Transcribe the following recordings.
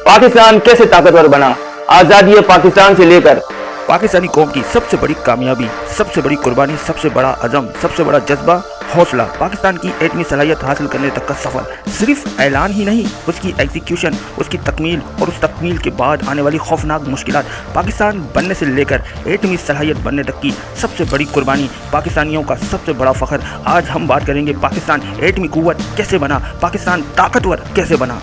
पाकिस्तान कैसे ताकतवर बना। आजादी पाकिस्तान से लेकर पाकिस्तानी कौम की सबसे बड़ी कामयाबी, सबसे बड़ी कुर्बानी, सबसे बड़ा अज़म, सबसे बड़ा जज्बा, हौसला, पाकिस्तान की एटमी सलाहियत हासिल करने तक का सफ़र। सिर्फ ऐलान ही नहीं, उसकी एग्जीक्यूशन, उसकी तकमील और उस तकमील के बाद आने वाली खौफनाक मुश्किलात, पाकिस्तान बनने से लेकर एटमी सलाहियत बनने तक की सबसे बड़ी कुर्बानी, पाकिस्तानियों का सबसे बड़ा फ़ख्र। आज हम बात करेंगे पाकिस्तान एटमी कुव्वत कैसे बना, पाकिस्तान ताकतवर कैसे बना।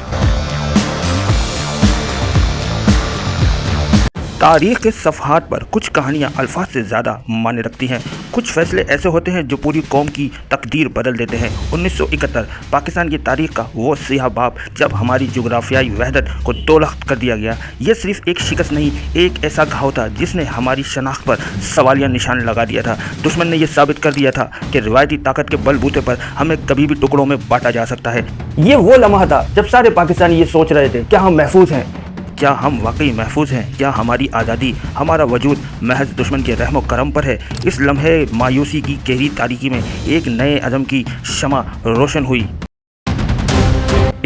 तारीख़ के सफ़हात पर कुछ कहानियाँ अल्फाज से ज़्यादा मायने रखती हैं। कुछ फ़ैसले ऐसे होते हैं जो पूरी कौम की तकदीर बदल देते हैं। 1971 पाकिस्तान की तारीख़ का वो सियाह बाब जब हमारी जोग्राफियाई वहदत को तोलख्त कर दिया गया। ये सिर्फ एक शिकस्त नहीं, एक ऐसा घाव था जिसने हमारी शनाख्त पर सवालिया निशान लगा दिया था। दुश्मन ने यह साबित कर दिया था कि रिवायती ताकत के बलबूते पर हमें कभी भी टुकड़ों में बांटा जा सकता है। ये वो लम्हा था जब सारे पाकिस्तानी ये सोच रहे थे, क्या हम महफूज हैं? क्या हम वाकई महफूज हैं? क्या हमारी आज़ादी, हमारा वजूद महज दुश्मन के रहम करम पर है? इस लम्हे मायूसी की गहरी तारीकी में एक नए अज़म की शमा रोशन हुई।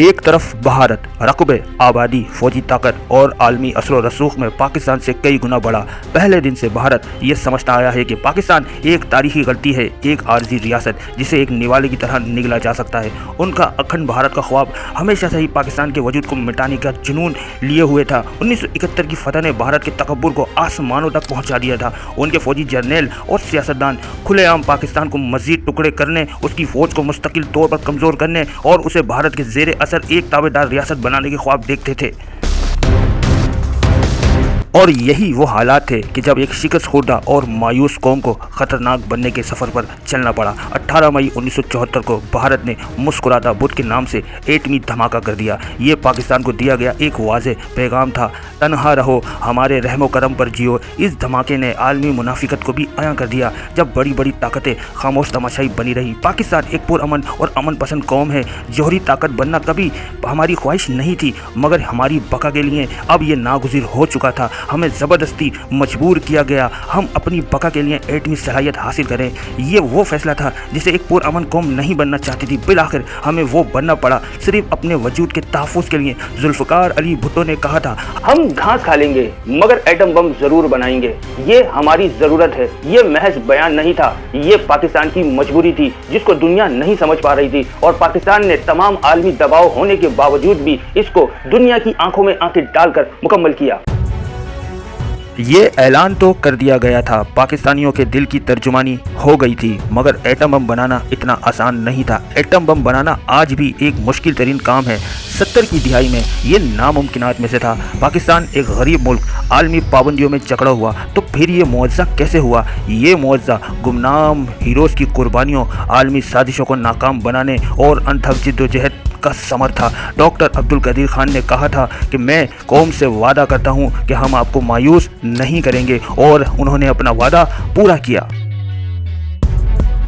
एक तरफ भारत रकबे, आबादी, फौजी ताकत और आलमी असर रसूख में पाकिस्तान से कई गुना बढ़ा। पहले दिन से भारत ये समझता आया है कि पाकिस्तान एक तारीखी गलती है, एक आर्जी रियासत जिसे एक निवाले की तरह निगला जा सकता है। उनका अखंड भारत का ख्वाब हमेशा से ही पाकिस्तान के वजूद को मिटाने का जुनून लिए हुए था। 1971 की फतह ने भारत के तकब्बुर को आसमानों तक पहुँचा दिया था। उनके फौजी जर्नैल और सियासतदान खुलेआम पाकिस्तान को मज़ीद टुकड़े करने, उसकी फ़ौज को मुस्तकिल तौर पर कमज़ोर करने और उसे भारत के ज़ेर एक ताबेदार रियासत बनाने के ख्वाब देखते थे। और यही वो हालात थे कि जब एक शिकस्त खुर्दा और मायूस कौम को ख़तरनाक बनने के सफ़र पर चलना पड़ा। 18 मई 1974 को भारत ने मुस्कुराता बुद्ध के नाम से एटमी धमाका कर दिया। ये पाकिस्तान को दिया गया एक वाज़ेह पैगाम था, तन्हा रहो, हमारे रहमो करम पर जियो। इस धमाके ने आलमी मुनाफिकत को भी आया कर दिया। जब बड़ी बड़ी ताकतें खामोश तमाशाई बनी रही, पाकिस्तान एक पुरअमन और अमन पसंद कौम है। जौहरी ताकत बनना कभी हमारी ख्वाहिश नहीं थी, मगर हमारी बका के लिए अब ये नागुज़िर हो चुका था। हमें ज़बरदस्ती मजबूर किया गया हम अपनी बका के लिए एटमी सलाहियत हासिल करें। ये वो फैसला था जिसे एक पुरअमन कौम नहीं बनना चाहती थी। बिलाखिर हमें वो बनना पड़ा, सिर्फ अपने वजूद के तहफ़्फ़ुज़ के लिए। जुल्फ़िकार अली भुट्टो ने कहा था, हम घास खा लेंगे मगर एटम बम जरूर बनाएंगे। ये हमारी ज़रूरत है। ये महज बयान नहीं था, ये पाकिस्तान की मजबूरी थी जिसको दुनिया नहीं समझ पा रही थी। और पाकिस्तान ने तमाम आलमी दबाव होने के बावजूद भी इसको दुनिया की आंखों में आंखें डालकर मुकम्मल किया। ये ऐलान तो कर दिया गया था, पाकिस्तानियों के दिल की तर्जुमानी हो गई थी, मगर एटम बम बनाना इतना आसान नहीं था। एटम बम बनाना आज भी एक मुश्किल तरीन काम है। 70 की दिहाई में ये नामुमकिनात में से था। पाकिस्तान एक गरीब मुल्क आलमी पाबंदियों में जकड़ा हुआ, तो फिर ये मुआवजा कैसे हुआ? ये मुआवजा गुमनाम हीरोज़ की कुर्बानियों, आलमी साजिशों को नाकाम बनाने और अनथक जिद्दोजहद का समर था। डॉक्टर अब्दुल कदीर खान ने कहा था कि मैं कौम से वादा करता हूं कि हम आपको मायूस नहीं करेंगे, और उन्होंने अपना वादा पूरा किया।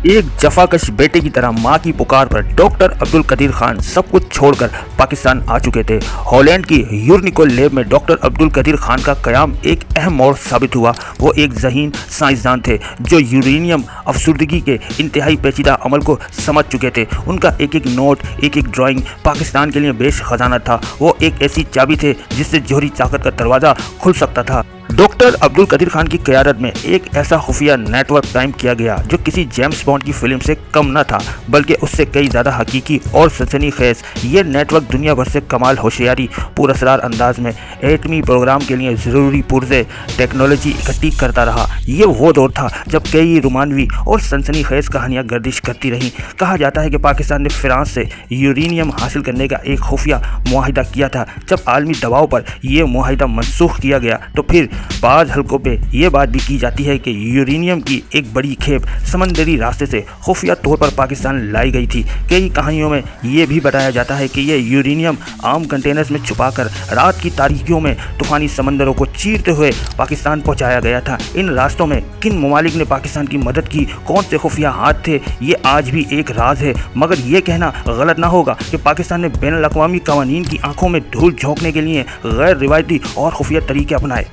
एक जफाकश बेटे की तरह मां की पुकार पर डॉक्टर अब्दुल कदीर खान सब कुछ छोड़कर पाकिस्तान आ चुके थे। हॉलैंड की यूरनिको लैब में डॉक्टर अब्दुल कदीर खान का क़याम एक अहम मोड़ साबित हुआ। वो एक ज़हीन साइंसदान थे जो यूरेनियम अफसुर्दगी के इंतहाई पेचीदा अमल को समझ चुके थे। उनका एक एक नोट, एक एक ड्राइंग पाकिस्तान के लिए बेश खजाना था। वो एक ऐसी चाबी थे जिससे जौहरी ताकत का दरवाज़ा खुल सकता था। डॉक्टर अब्दुल कदीर खान की क़यादत में एक ऐसा खुफिया नेटवर्क कायम किया गया जो किसी जेम्स बॉन्ड की फिल्म से कम न था, बल्कि उससे कई ज़्यादा हकीकी और सनसनीखेज़। ये नेटवर्क दुनिया भर से कमाल होशियारी, पुरअसरार अंदाज में एटमी प्रोग्राम के लिए ज़रूरी पुर्ज़े टेक्नोलॉजी इकट्ठी करता रहा। ये वो दौर था जब कई रोमानवी और सनसनीखेज़ कहानियाँ गर्दिश करती रहीं। कहा जाता है कि पाकिस्तान ने फ्रांस से यूरेनियम हासिल करने का एक खुफिया मुआहिदा किया था। जब आलमी दबाव पर यह मुआहिदा मनसूख किया गया, तो फिर बाज़ हल्कों पे ये बात भी की जाती है कि यूरेनियम की एक बड़ी खेप समंदरी रास्ते से खुफिया तौर पर पाकिस्तान लाई गई थी। कई कहानियों में ये भी बताया जाता है कि ये यूरेनियम आम कंटेनर्स में छुपाकर रात की तारीकियों में तूफ़ानी समंदरों को चीरते हुए पाकिस्तान पहुंचाया गया था। इन रास्तों में किन ममालिक ने पाकिस्तान की मदद की, कौन से खुफिया हाथ थे, ये आज भी एक राज है। मगर ये कहना गलत ना होगा कि पाकिस्तान ने बैनुल अक़वामी क़वानीन की आंखों में धूल झोंकने के लिए गैर रिवायती और खुफिया तरीके अपनाए।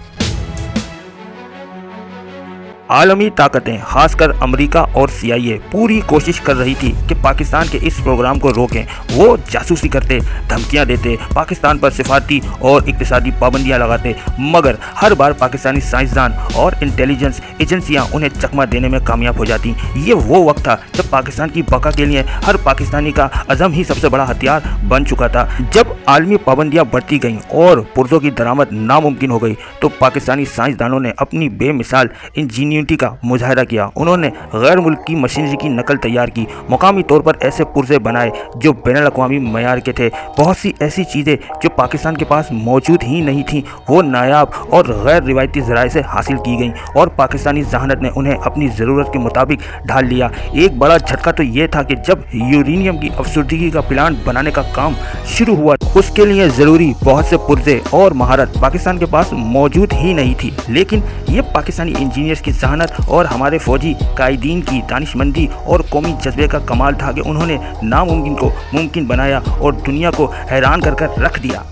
आलमी ताकतें खासकर अमेरिका और CIA पूरी कोशिश कर रही थी कि पाकिस्तान के इस प्रोग्राम को रोकें। वो जासूसी करते, धमकियां देते, पाकिस्तान पर सिफारती और इक्तिसादी पाबंदियां लगाते, मगर हर बार पाकिस्तानी साइंसदान और इंटेलिजेंस एजेंसियां उन्हें चकमा देने में कामयाब हो जाती। ये वो वक्त था जब पाकिस्तान की बका के लिए हर पाकिस्तानी का अज़म ही सबसे बड़ा हथियार बन चुका था। जब आलमी पाबंदियां बढ़ती गईं और पुर्जों की दरामद नामुमकिन हो गई तो पाकिस्तानी साइंसदानों ने अपनी बेमिसाल इंजीनियरिटी का मुजाहरा किया। उन्होंने गैर मुल्की मशीनरी की नकल तैयार की, मुकामी तौर पर ऐसे पुर्जे बनाए जो बैनुल-अक़वामी मयार के थे। बहुत सी ऐसी चीज़ें जो पाकिस्तान के पास मौजूद ही नहीं थीं वो नायाब और गैर रिवायती ज़राए से हासिल की गईं और पाकिस्तानी जहानत ने उन्हें अपनी ज़रूरत के मुताबिक ढाल लिया। एक बड़ा झटका तो ये था कि जब यूरेनियम की अफसुर्दगी का प्लांट बनाने का काम शुरू हुआ उसके लिए ज़रूरी बहुत से पुर्जे और महारत पाकिस्तान के पास मौजूद ही नहीं थी। लेकिन ये पाकिस्तानी इंजीनियर्स की जहानत और हमारे फौजी कायदीन की दानिशमंदी और कौमी जज्बे का कमाल था कि उन्होंने नामुमकिन को मुमकिन बनाया और दुनिया को हैरान कर रख दिया।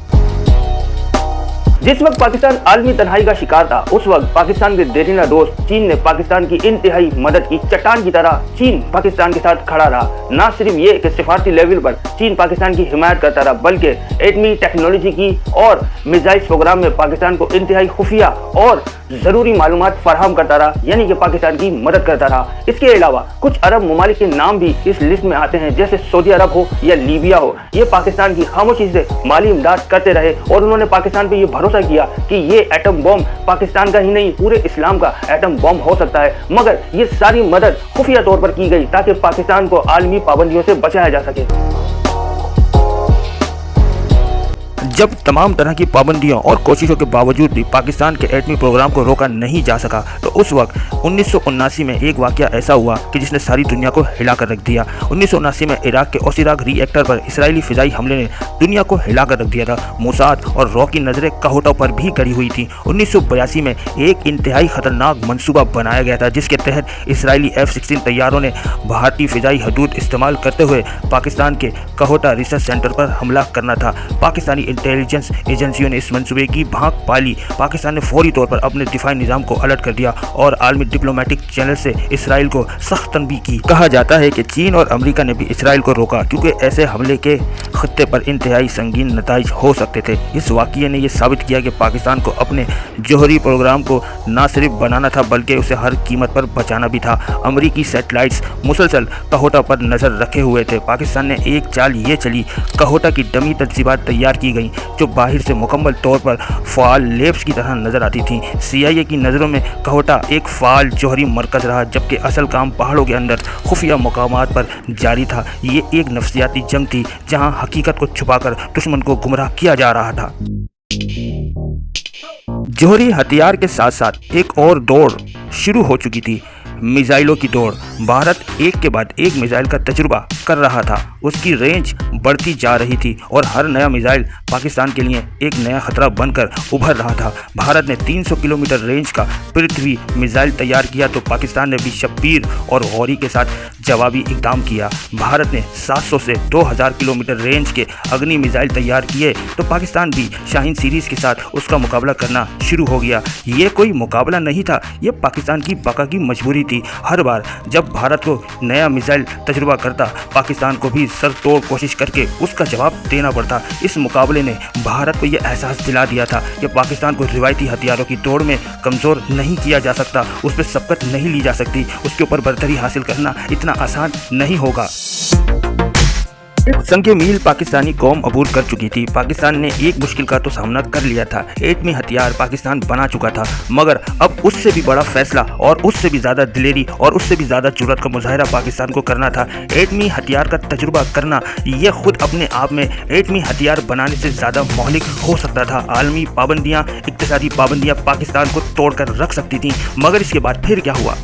जिस वक्त पाकिस्तान आलमी तन्हाई का शिकार था उस वक्त पाकिस्तान के देरीना दोस्त चीन ने पाकिस्तान की इंतहाई मदद की। चट्टान की तरह चीन पाकिस्तान के साथ खड़ा रहा। न सिर्फ ये कि सिफारती लेवल पर चीन पाकिस्तान की हिमायत करता रहा बल्कि एटमी टेक्नोलॉजी की और मिसाइल प्रोग्राम में पाकिस्तान को इंतहाई खुफिया और ज़रूरी मालूमात फराहम करता रहा, यानी कि पाकिस्तान की मदद करता रहा। इसके अलावा कुछ अरब ममालिक के नाम भी इस लिस्ट में आते हैं, जैसे सऊदी अरब हो या लीबिया हो। ये पाकिस्तान की खामोशी से माली इमदाद करते रहे और उन्होंने पाकिस्तान पे ये भरोसा किया कि ये एटम बॉम्ब पाकिस्तान का ही नहीं पूरे इस्लाम का एटम बॉम्ब हो सकता है। मगर ये सारी मदद खुफिया तौर पर की गई ताकि पाकिस्तान को आलमी पाबंदियों से बचाया जा सके। जब तमाम तरह की पाबंदियों और कोशिशों के बावजूद भी पाकिस्तान के एटमी प्रोग्राम को रोका नहीं जा सका तो उस वक्त 1979 में एक वाक़या ऐसा हुआ कि जिसने सारी दुनिया को हिला कर रख दिया। 1979 में इराक के ओसिराग रिएक्टर पर इसराइली फ़िज़ाई हमले ने दुनिया को हिला कर रख दिया था। मोसाद और रॉ की नज़रें काहोटा पर भी गड़ी हुई थी। 1982 में एक इंतहाई ख़तरनाक मनसूबा बनाया गया था जिसके तहत इसराइली F-16 तैयारों ने भारतीय फ़िज़ाई हदूद इस्तेमाल करते हुए पाकिस्तान के काहोटा रिसर्च सेंटर पर हमला करना था। पाकिस्तानी इंटेलिजेंस एजेंसियों ने इस मंसूबे की भांप पाली। पाकिस्तान ने फौरी तौर पर अपने दिफाई निज़ाम को अलर्ट कर दिया और आलमी डिप्लोमेटिक चैनल से इसराइल को सख्त तनबीह की। कहा जाता है कि चीन और अमेरिका ने भी इसराइल को रोका क्योंकि ऐसे हमले के खत्ते पर इंतहाई संगीन नताइज हो सकते थे। इस वाक़ये ने यह साबित किया कि पाकिस्तान को अपने जौहरी प्रोग्राम को न सिर्फ बनाना था बल्कि उसे हर कीमत पर बचाना भी था। अमेरिकी सैटेलाइट्स मुसलसल काहोटा पर नज़र रखे हुए थे। पाकिस्तान ने एक चाल ये चली, काहोटा की डमी तजज़ीबात तैयार की गई जो बाहर से मुकम्मल तौर पर फ़ाल लैब्स की तरह नज़र आती थी। CIA की नज़रों में काहोटा एक फ़ाल जौहरी मरकज़ रहा जबकि असल काम पहाड़ों के अंदर खुफिया मकामात पर जारी था। ये एक नफ्सियाती जंग थी जहां हकीकत को छुपाकर दुश्मन को गुमराह किया जा रहा था। जौहरी हथियार के साथ साथ एक और दौड़ शुरू हो चुकी थी, मिसाइलों की दौड़। भारत एक के बाद एक मिसाइल का तजुर्बा कर रहा था। उसकी रेंज बढ़ती जा रही थी और हर नया मिसाइल पाकिस्तान के लिए एक नया खतरा बनकर उभर रहा था। भारत ने 300 किलोमीटर रेंज का पृथ्वी मिसाइल तैयार किया तो पाकिस्तान ने भी शब्बीर और गौरी के साथ जवाबी इकदाम किया। भारत ने 700 से 2000 किलोमीटर रेंज के अग्नि मिसाइल तैयार किए तो पाकिस्तान भी शाहीन सीरीज़ के साथ उसका मुकाबला करना शुरू हो गया। ये कोई मुकाबला नहीं था, ये पाकिस्तान की बका की मजबूरी थी। हर बार जब भारत को नया मिसाइल तजुर्बा करता पाकिस्तान को भी सर तोड़ कोशिश करके उसका जवाब देना पड़ता। इस मुकाबले ने भारत को यह एहसास दिला दिया था कि पाकिस्तान को रिवायती हथियारों की दौड़ में कमज़ोर नहीं किया जा सकता, उस पर सबकत नहीं ली जा सकती, उसके ऊपर बरतरी हासिल करना इतना आसान नहीं होगा। संग मील पाकिस्तानी कौम अबूर कर चुकी थी। पाकिस्तान ने एक मुश्किल का तो सामना कर लिया था, एटमी हथियार पाकिस्तान बना चुका था, मगर अब उससे भी बड़ा फैसला और उससे भी ज़्यादा दिलेरी और उससे भी ज़्यादा जुर्रत का मुजाहरा पाकिस्तान को करना था। एटमी हथियार का तजुर्बा करना यह खुद अपने आप में एटमी हथियार बनाने से ज़्यादा मौलिक हो सकता था। आलमी पाबंदियाँ, इक्तिसादी पाबंदियाँ पाकिस्तान को तोड़ कर रख सकती थीं, मगर इसके बाद फिर क्या हुआ?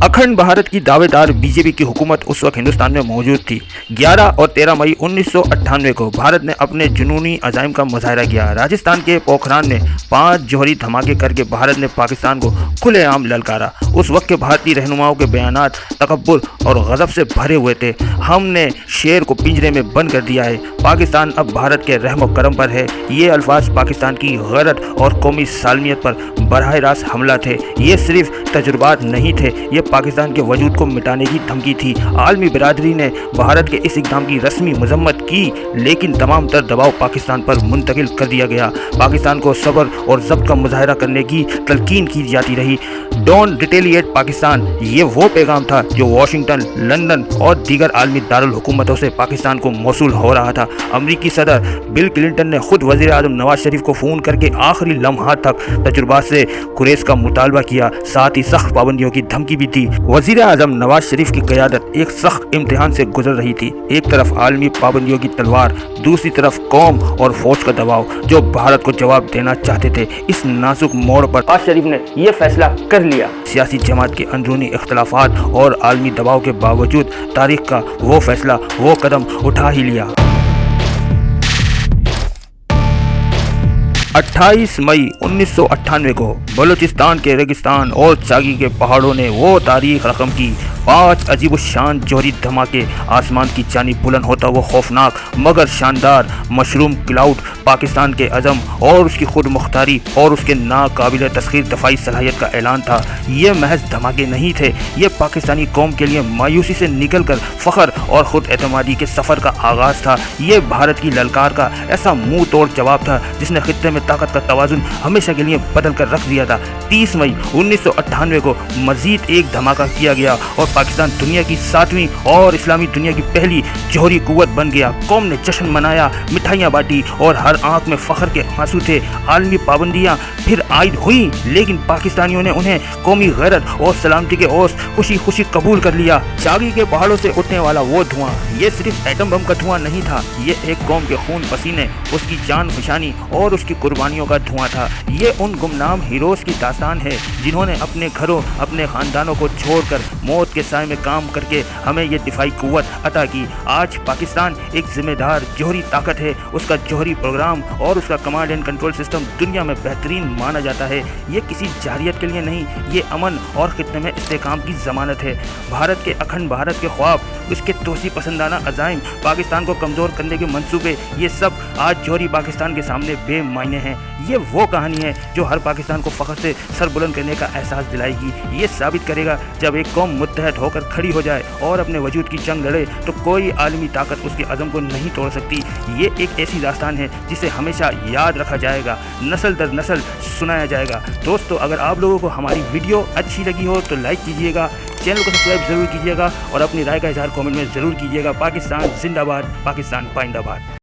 अखंड भारत की दावेदार बीजेपी की हुकूमत उस वक्त हिंदुस्तान में मौजूद थी। 11 और 13 मई 1998 को भारत ने अपने जुनूनी अज़ाइम का मुजाहरा किया। राजस्थान के पोखरान में 5 जौहरी धमाके करके भारत ने पाकिस्तान को खुलेआम ललकारा। उस वक्त के भारतीय रहनुमाओं के बयानात तकब्बुर और गज़ब से भरे हुए थे। हमने शेर को पिंजरे में बंद कर दिया है, पाकिस्तान अब भारत के रहम करम पर है। ये अल्फाज पाकिस्तान की गैरत और कौमी सालमियत पर बराह रास्त हमला थे। ये सिर्फ तजुर्बात नहीं थे, ये पाकिस्तान के वजूद को मिटाने की धमकी थी। आलमी बिरादरी ने भारत के इस इक़दाम की रस्मी मजम्मत की, लेकिन तमाम तर दबाव पाकिस्तान पर मुंतकिल कर दिया गया। पाकिस्तान को सब्र और ज़ब्त का मुजाहरा करने की तलकीन की जाती रही। डोंट रिटेलिएट पाकिस्तान, ये वो पैगाम था जो वाशिंगटन, लंदन और दीगर आलमी दारुल हुकूमतों से पाकिस्तान को मौसूल हो रहा था। अमरीकी सदर बिल क्लिंटन ने खुद वज़ीर आज़म नवाज शरीफ को फ़ोन करके आखिरी लम्हात तक तजुर्बात से कुरेश का मुतालबा किया, साथ ही सख्त पाबंदियों की धमकी भी दी। वज़ीर आज़म नवाज शरीफ की क़यादत एक सख्त इम्तिहान से गुजर रही थी। एक तरफ आलमी पाबंदियों की तलवार, दूसरी तरफ कौम और फौज का दबाव जो भारत को जवाब देना चाहते थे। इस नाजुक मोड़ पर नवाज शरीफ ने यह फैसला कर लिया। सियासी जमात के अंदरूनी इख्तलाफात और आलमी दबाव के बावजूद तारीख का वो फैसला, वो कदम उठा ही लिया। 28 मई 1998 को बलूचिस्तान के रेगिस्तान और चागी के पहाड़ों ने वो तारीख रकम की। 5 अजीब शान जौहरी धमाके, आसमान की जानिब बुलंद होता वो खौफनाक मगर शानदार मशरूम क्लाउड पाकिस्तान के अज़म और उसकी खुद मुख्तारी और उसके नाकाबिल तस्खीर दफाई सलाहियत का ऐलान था। ये महज धमाके नहीं थे, ये पाकिस्तानी कौम के लिए मायूसी से निकल कर फ़ख्र और ख़ुद एतमादी के सफ़र का आगाज़ था। ये भारत की ललकार का ऐसा मुँह तोड़ जवाब था जिसने खित्ते में ताकत का तवाज़ुन हमेशा के लिए बदल कर रख दिया था। 30 मई 1998 को मज़ीद एक धमाका किया गया और पाकिस्तान दुनिया की 7वीं और इस्लामी दुनिया की पहली जौहरी कुव्वत बन गया। कौम ने जश्न मनाया, मिठाइयाँ बांटी और हर आंख में फ़ख्र के आंसू थे। आलमी पाबंदियाँ फिर आयद हुई, लेकिन पाकिस्तानियों ने उन्हें कौमी गैरत और सलामती के ओस खुशी खुशी कबूल कर लिया। चागी के पहाड़ों से उठने वाला वो धुआं, ये सिर्फ एटम बम का धुआं नहीं था, ये एक कौम के खून पसीने, उसकी जान फशानी और उसकी कुर्बानियों का धुआं था। ये उन गुमनाम हीरोज़ की दास्तान है जिन्होंने अपने घरों, अपने ख़ानदानों को छोड़कर मौत के साए में काम करके हमें ये दिफाई कुव्वत अता की। आज पाकिस्तान एक जिम्मेदार जौहरी ताकत है। उसका जौहरी प्रोग्राम और उसका कमांड एंड कंट्रोल सिस्टम दुनिया में बेहतरीन माना जाता है। ये किसी जारियत के लिए नहीं, ये अमन और खित्ते में इस्तेकाम की ज़मानत है। भारत के अखंड भारत के ख्वाब, उसके तोसी पसंदाना अज़ाइम, पाकिस्तान को कमज़ोर करने के मंसूबे, ये सब आज जौहरी पाकिस्तान के सामने बेमायने हैं। ये वो कहानी है जो हर पाकिस्तान को फ़ख्र से सर बुलंद करने का एहसास दिलाएगी। ये साबित करेगा जब एक कौम मुत्तहद होकर खड़ी हो जाए और अपने वजूद की जंग लड़े तो कोई आलमी ताकत उसके अज़म को नहीं तोड़ सकती। ये एक ऐसी दास्तान है जिसे हमेशा याद रखा जाएगा, नस्ल दर नस्ल सुनाया जाएगा। दोस्तों, अगर आप लोगों को हमारी वीडियो अच्छी लगी हो तो लाइक कीजिएगा, चैनल को सब्सक्राइब ज़रूर कीजिएगा और अपनी राय का इजहार कमेंट में ज़रूर कीजिएगा। पाकिस्तान जिंदाबाद, पाकिस्तान पाइंदाबाद।